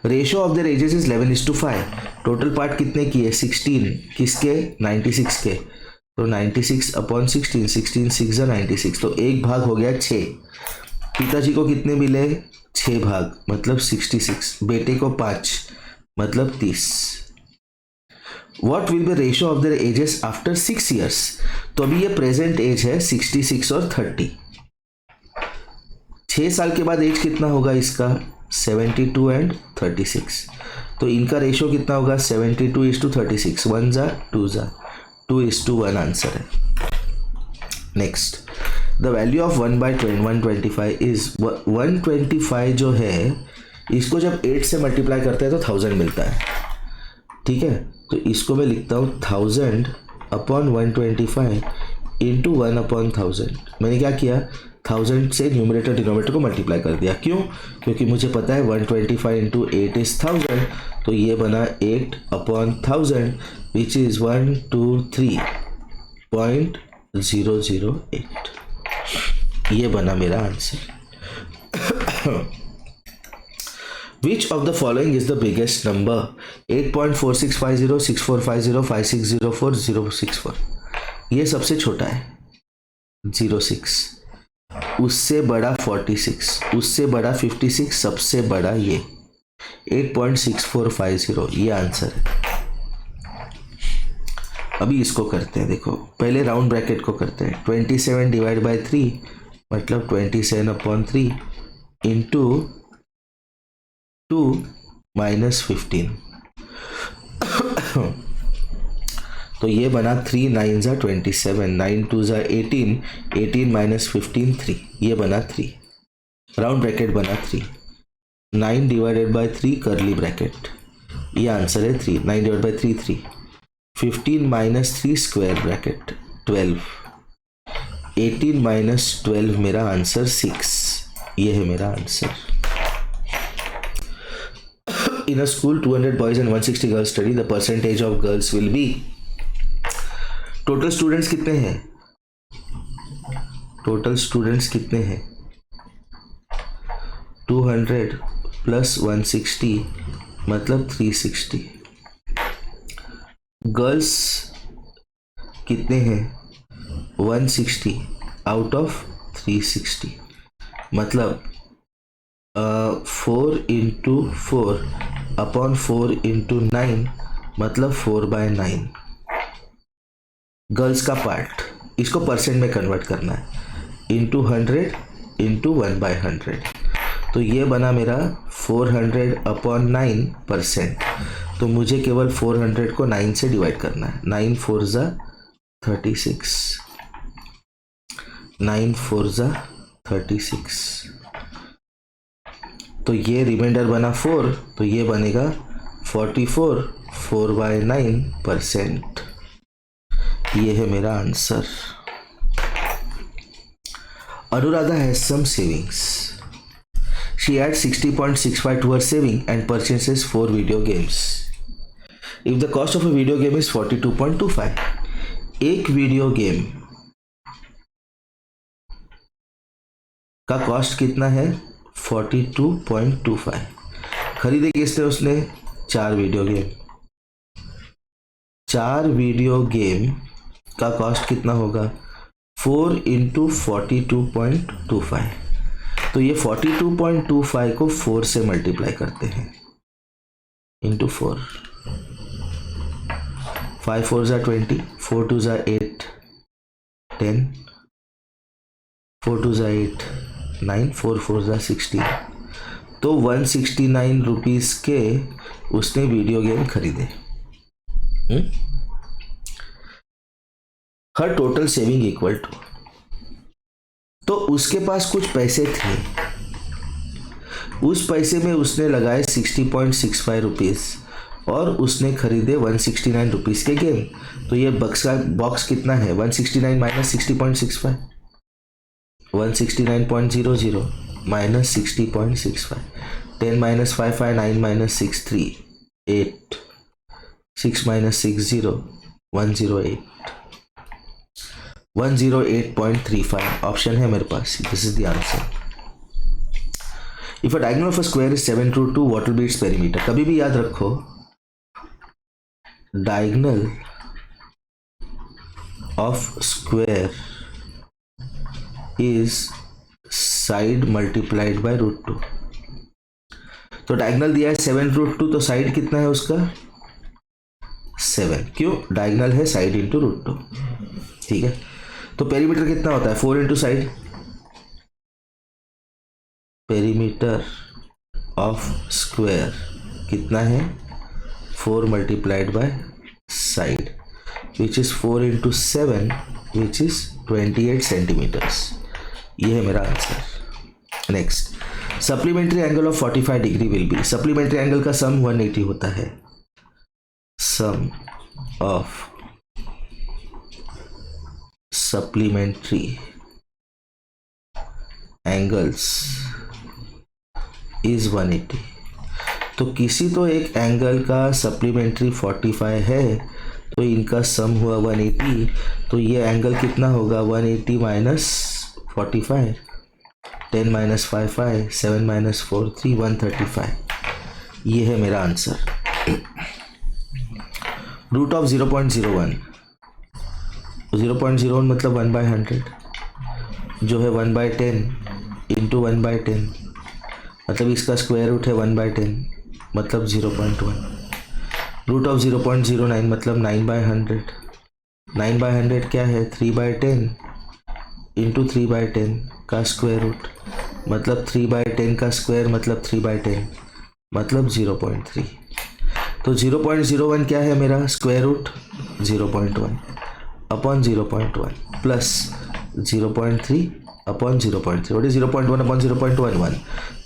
ratio of their edges is 11:5, total part कितने की है 16, किसके 96 के, तो 96 अपॉन 16, 16 6 जा 96, तो एक भाग हो गया 6, पिताजी को कितने मिले 6 भाग मतलब 66, बेटे को 5 मतलब 30, What will be ratio of their ages after 6 years? तो अभी ये प्रेजेंट एज है 66 और 30, 6 साल के बाद एज कितना होगा इसका 72 एंड 36, तो इनका रेशियो कितना होगा 72:36, 1 जा 2 जा 2:1 आंसर है। Next, the value of 1/125 is 125 जो है इसको जब 8 से मल्टीप्लाई करते हैं तो 1000 मिलता है, ठीक है, तो इसको मैं लिखता हूँ 1000 अपॉन 125 इंटू 1/1000, मैंने क्या किया 1000 से न्यूमरेटर डिनोमिनेटर को मल्टीप्लाई कर दिया, क्यों, क्योंकि मुझे पता है 125 इंटू 8 इज 1000, तो ये बना 8/1000 विच इज 123.008, ये बना मेरा answer. Which of the following is the biggest number? 8.4650, 6450, 5604, 064, ये सबसे छोटा है 06, उससे बड़ा 46, उससे बड़ा 56, सबसे बड़ा ये 8.6450, ये आंसर है। अभी इसको करते हैं, देखो पहले राउंड ब्रैकेट को करते हैं, 27 डिवाइड बाय 3 मतलब 27/3 इंटू 2 माइनस 15, तो ये बना 3 9 ज़ा 27, 9 2 ज़ा 18, 18 माइनस 15 3, ये बना 3, राउंड ब्रैकेट बना 3, 9 डिवाइडेड बाय 3 कर्ली ब्रैकेट, ये आंसर है 3, 9 divide by 3 3, 15 minus 3 square bracket 12, 18 minus 12 मेरा आंसर 6, ये है मेरा answer. In a school 200 boys and 160 girls study, the percentage of girls will be, total students कितने हैं, टोटल स्टूडेंट्स कितने हैं, 200 प्लस 160 मतलब 360, गर्ल्स कितने हैं, 160 आउट ऑफ 360, मतलब 4 इंटू 4 अपॉन 4 इंटू 9 मतलब 4/9, गर्ल्स का पार्ट, इसको परसेंट में कन्वर्ट करना है, इंटू 100 इंटू 1/100, तो ये बना मेरा 400 अपॉन 9%, तो मुझे केवल 400 को 9 से डिवाइड करना है, 9 4 ज़ा 36, 9 4 ज़ा 36, तो ये रिमाइंडर बना 4, तो ये बनेगा 44, 4/9%, ये है मेरा answer. Anuradha has some savings, she had 60.65 to her saving and purchases 4 video games. If the cost of a video game is 42.25, एक वीडियो गेम का कॉस्ट कितना है, 42.25, खरीदे किसने, उसने 4 वीडियो गेम, 4 वीडियो गेम का कॉस्ट कितना होगा, 4 इंटू 42.25, तो ये 42.25 को 4 से मल्टीप्लाई करते हैं, इंटू 4, 5 4 ज़ा 20, 4 2 ज़ा 8 10, 4 2 ज़ा 8 9, 4 4 ज़ा 16, तो 169 रुपीज़ के उसने वीडियो गेम खरीदे। हर टोटल सेविंग इक्वल टू, तो उसके पास कुछ पैसे थे, उस पैसे में उसने लगाए 60.65 रुपीज़ और उसने खरीदे 169 रुपीज़ के गेम, तो ये बॉक्स कितना है, 169 minus 60.65, 169.00 minus 60.65, 10 minus 5 5, 9 minus 6 3 8, 6 minus 6 0, 108, 108.35 option है मेरे पास, this is the answer. If a diagonal of a square is 7√2, what will be its perimeter, कभी भी याद रखो diagonal of square is side multiplied by √2, तो डायगोनल दिया है 7√2, तो साइड कितना है उसका 7, क्यों, डायगोनल है साइड इंटू √2, ठीक है, तो पेरीमीटर कितना होता है, 4 into side, perimeter of square कितना है, 4 multiplied by side, which is 4 into 7, which is 28 centimetres, ये है मेरा answer. Next, supplementary angle of 45 degree will be, supplementary angle का सम 180 होता है, sum of supplementary angles is 180, तो किसी तो एक एंगल का सप्लीमेंट्री 45 है, तो इनका सम हुआ 180, तो ये एंगल कितना होगा, 180 माइनस 45, 10 माइनस 5 5, 7 माइनस 4 3, 135, ये है मेरा आंसर। रूट ऑफ 0.01, 0.01 मतलब 1/100, जो है 1/10 इंटू 1/10, मतलब इसका स्क्वायर रूट है 1/10 मतलब 0.1, रूट ऑफ 0.09 मतलब 9/100, 9/100 क्या है, 3/10 इंटू 3/10 का स्क्वायर रूट, मतलब 3/10 का स्क्वायर मतलब 3/10, मतलब 0.3। तो 0.01 क्या है मेरा? Square root 0.1 upon 0.1 plus 0.3 upon 0.3। What is 0.1 upon 0.11?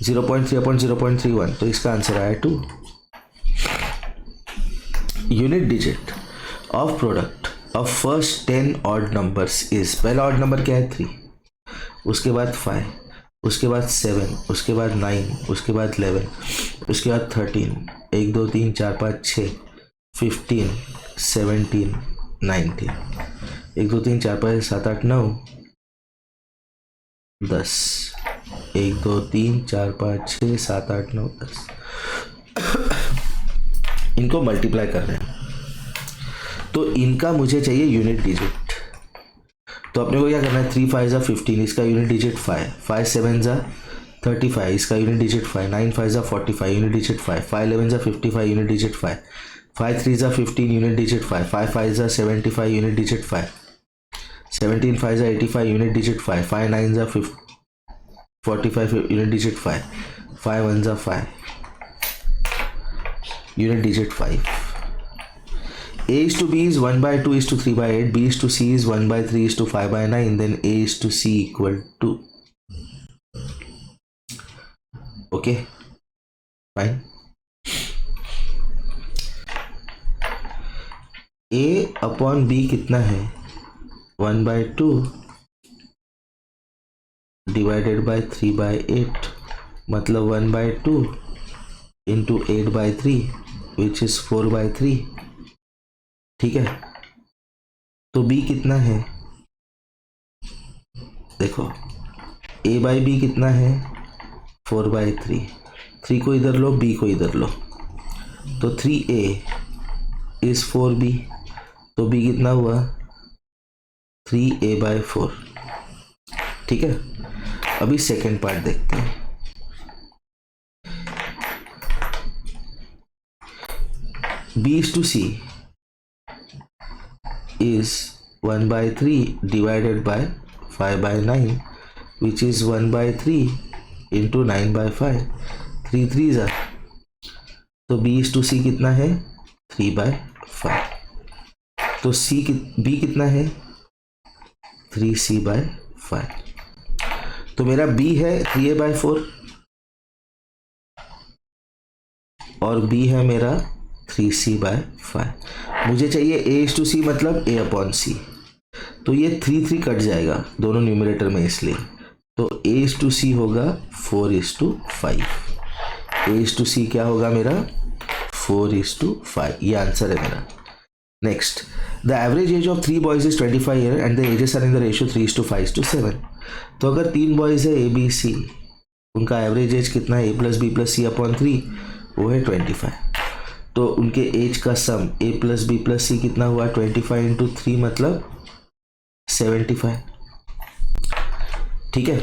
0.3 upon 0.31। तो इसका आंसर आया 2। Unit digit of product of first 10 odd numbers is, पहला ऑड नंबर क्या है? 3, उसके बाद 5, उसके बाद 7, उसके बाद 9, उसके बाद 11, उसके बाद 13, 1 2 3 4 5 6, 15, 17, 19, 1 2 3 4 5 7 8 9 10, 1 2 3 4 5 6 7 8 9 10। इनको मल्टीप्लाई कर रहे हैं तो इनका मुझे चाहिए यूनिट डिजिट। तो अपने को क्या करना है? 3 5 15, इसका यूनिट डिजिट 5, 5 7 35, इसका unit digit 5, 9 5 45, unit digit 5, 5 11 55, unit digit 5, 5 3 15, unit digit 5, 5 5 75, unit digit 5, 17 5 85, unit digit 5, 5 9 45, unit digit 5, 5 1 5, unit digit 5। A is to B is 1 by 2 is to 3 by 8, B is to C is 1 by 3 is to 5 by 9, then A is to C equal to, okay, fine. A upon B कितना है? 1 by 2 divided by 3 by 8, मतलब 1 by 2 into 8 by 3 which is 4 by 3। ठीक है, तो B कितना है? देखो A by B कितना है? 4 बाई 3, 3 को इधर लो, B को इधर लो, तो 3A इज 4B, तो B कितना हुआ? 3A by 4। ठीक है, अभी सेकेंड पार्ट देखते हैं। B is to C is 1 by 3 divided by 5 by 9 which is 1 by 3 into 9 by 5, 3 3s are, तो B is to C कितना है? 3 by 5। तो B कितना है? 3C by 5। तो मेरा B है 3A by 4 और B है मेरा 3C by 5। मुझे चाहिए A is to C मतलब A upon C, तो ये 3 3 कट जाएगा दोनों न्यूमरेटर में, इसलिए तो A is to C होगा 4 is to 5। A is to C क्या होगा मेरा? 4 is to 5। ये आंसर है मेरा। Next, the average age of 3 boys is 25 year and the ages are in the ratio 3 is to 5 is to 7। तो अगर 3 boys है A B C, उनका एवरेज एज कितना है? A plus B plus C upon 3, वो है 25। तो उनके एज का सम A plus B plus C कितना हुआ? 25 इंटू 3 मतलब 75। ठीक है,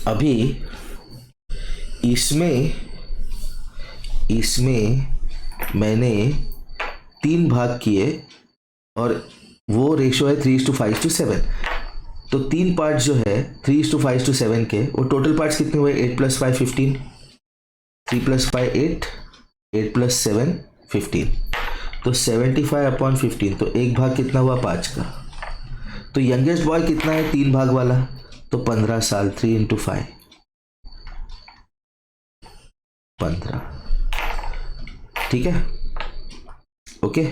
अभी इसमें मैंने 3 भाग किए और वो रेशो है 3 is to 5 is to 7। तो 3 पार्ट जो है 3 is to 5 is to 7 के, वो टोटल पार्ट्स कितने हुए? 8 प्लस 5 15, 3 प्लस 5 8, 8 प्लस 7 15, तो 75 अपॉन 15। तो एक भाग कितना हुआ? 5 का। तो यंगेस्ट बॉय कितना है 3 भाग वाला? तो 15 साल, 3 इंटू 5 15। ठीक है, okay.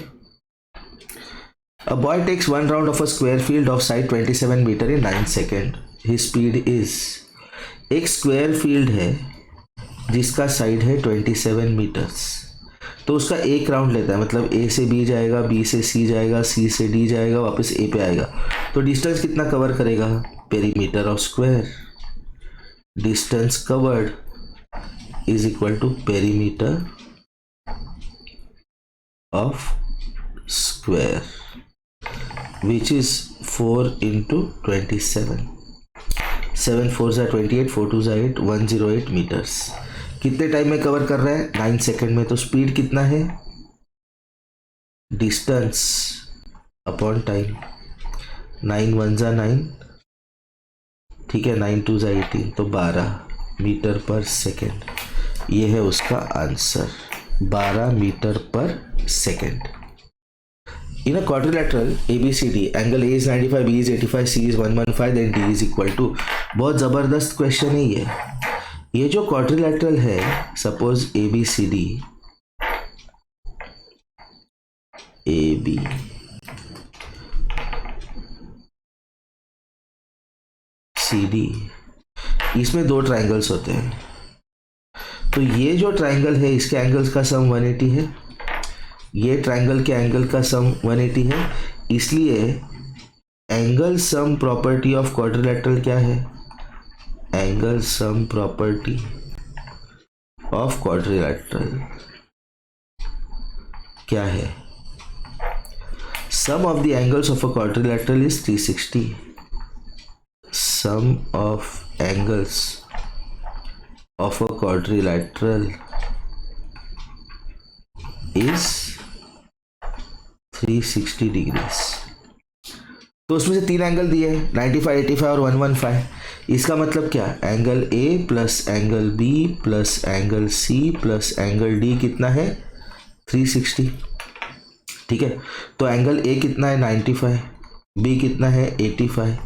A boy takes 1 round of a square field of side 27 meter in 9 seconds. His speed is, एक स्क्वायर फील्ड है जिसका साइड है 27 मीटर्स, तो उसका एक राउंड लेता है, मतलब A से B जाएगा, B से C जाएगा, C से D जाएगा, वापस A पे आएगा। तो डिस्टेंस कितना कवर करेगा? Perimeter of square, distance covered is equal to perimeter of square which is 4 into 27, 7 4 28, 4 2 8, 108 metres. कितने टाइम में कवर कर रहा है? 9 सेकेंड में। तो स्पीड कितना है? डिस्टेंस अपॉन टाइम, 9 1 9, ठीक है, 9 2 18, तो 12 मीटर पर सेकेंड। ये है उसका answer 12 metre per second. In a quadrilateral ABCD, angle A is 95, B is 85, C is 115, then D is equal to। बहुत ज़बरदस्त क्वेश्चन है ये जो क्वाड्रिलेटरल है, सपोज ABCD, AB CD, इसमें दो ट्राइंगल्स होते हैं। तो ये जो ट्राइंगल है इसके एंगल्स का सम 180 है, ये ट्राइंगल के एंगल का सम 180 है, इसलिए angle sum property of quadrilateral क्या है? Angle sum property of quadrilateral क्या है? Sum of the angles of a quadrilateral is 360। Sum of angles of a quadrilateral is 360 degrees. तो उसमें से तीन एंगल दिए हैं, 95, 85 और 115। इसका मतलब क्या? Angle A plus angle B plus angle C plus angle D कितना है? 360। ठीक है, तो एंगल ए कितना है? 95, बी कितना है? 85,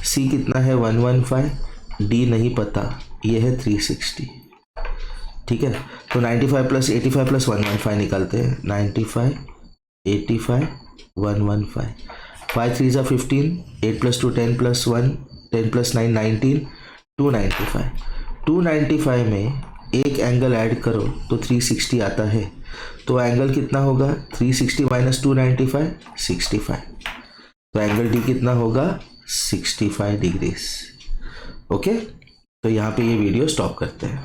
सी कितना है? 115, डी नहीं पता, ये है 360। ठीक है, तो 95 प्लस 85 प्लस 115 निकालते हैं। 95, 85, 115, 5 3 ज़ा 15, 8 प्लस 2 10 प्लस 1 10 प्लस 9 19, 295। 295 में एक एंगल ऐड करो तो 360 आता है, तो एंगल कितना होगा? 360 माइनस 295, 65। तो एंगल डी कितना होगा? 65 डिग्रीज। ओके, तो यहाँ पे ये वीडियो स्टॉप करते हैं।